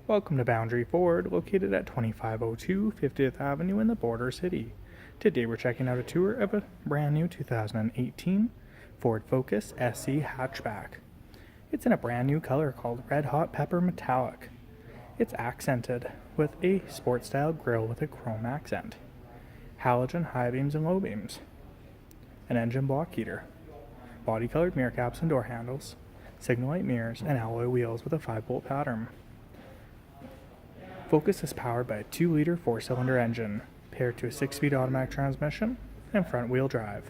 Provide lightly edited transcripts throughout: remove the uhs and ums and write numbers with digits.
Welcome to Boundary Ford, located at 2502 50th Avenue in the Border City. Today we're checking out a tour of a brand new 2018 Ford Focus SC hatchback. It's in a brand new color called Red Hot Pepper Metallic. It's accented with a sport style grille with a chrome accent, halogen high beams and low beams, an engine block heater, body colored mirror caps and door handles, signal light mirrors, and alloy wheels with a 5-bolt pattern. Focus is powered by a 2-liter 4-cylinder engine, paired to a 6-speed automatic transmission and front-wheel drive.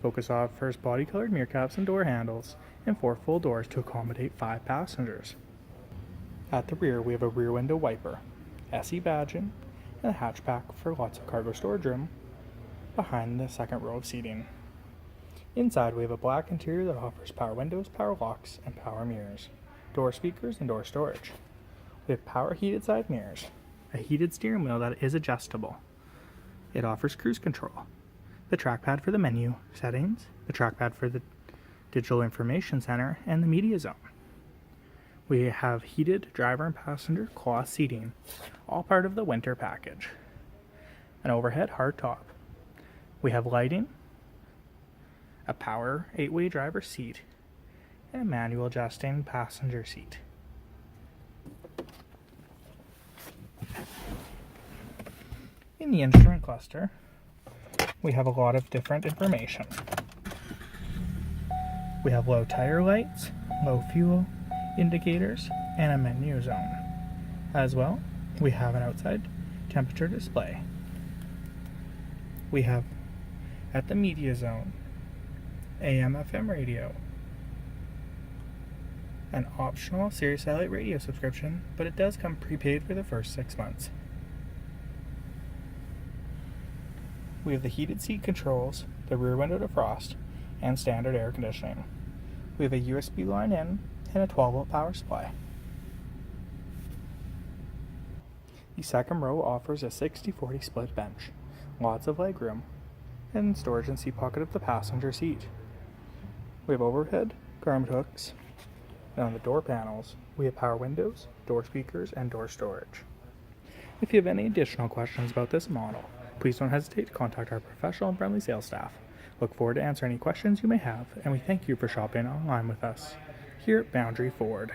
Focus offers body-colored mirror caps and door handles, and 4 full doors to accommodate 5 passengers. At the rear, we have a rear window wiper, SE badging, and a hatchback for lots of cargo storage room behind the second row of seating. Inside, we have a black interior that offers power windows, power locks, and power mirrors, door speakers, and door storage. We have power heated side mirrors, a heated steering wheel that is adjustable. It offers cruise control, the trackpad for the menu settings, the trackpad for the digital information center, and the media zone. We have heated driver and passenger cloth seating, all part of the winter package. An overhead hard top. We have lighting, a power 8-way driver seat, and a manual adjusting passenger seat. In the instrument cluster, we have a lot of different information. We have low tire lights, low fuel indicators, and a menu zone. As well, we have an outside temperature display. We have, at the media zone, AM/FM radio, an optional Sirius satellite radio subscription, but it does come prepaid for the first 6 months. We have the heated seat controls, the rear window defrost, and standard air conditioning. We have a USB line in and a 12-volt power supply. The second row offers a 60-40 split bench, lots of legroom, and storage and seat pocket of the passenger seat. We have overhead garment hooks, and on the door panels, we have power windows, door speakers, and door storage. If you have any additional questions about this model, please don't hesitate to contact our professional and friendly sales staff. Look forward to answering any questions you may have, and we thank you for shopping online with us here at Boundary Ford.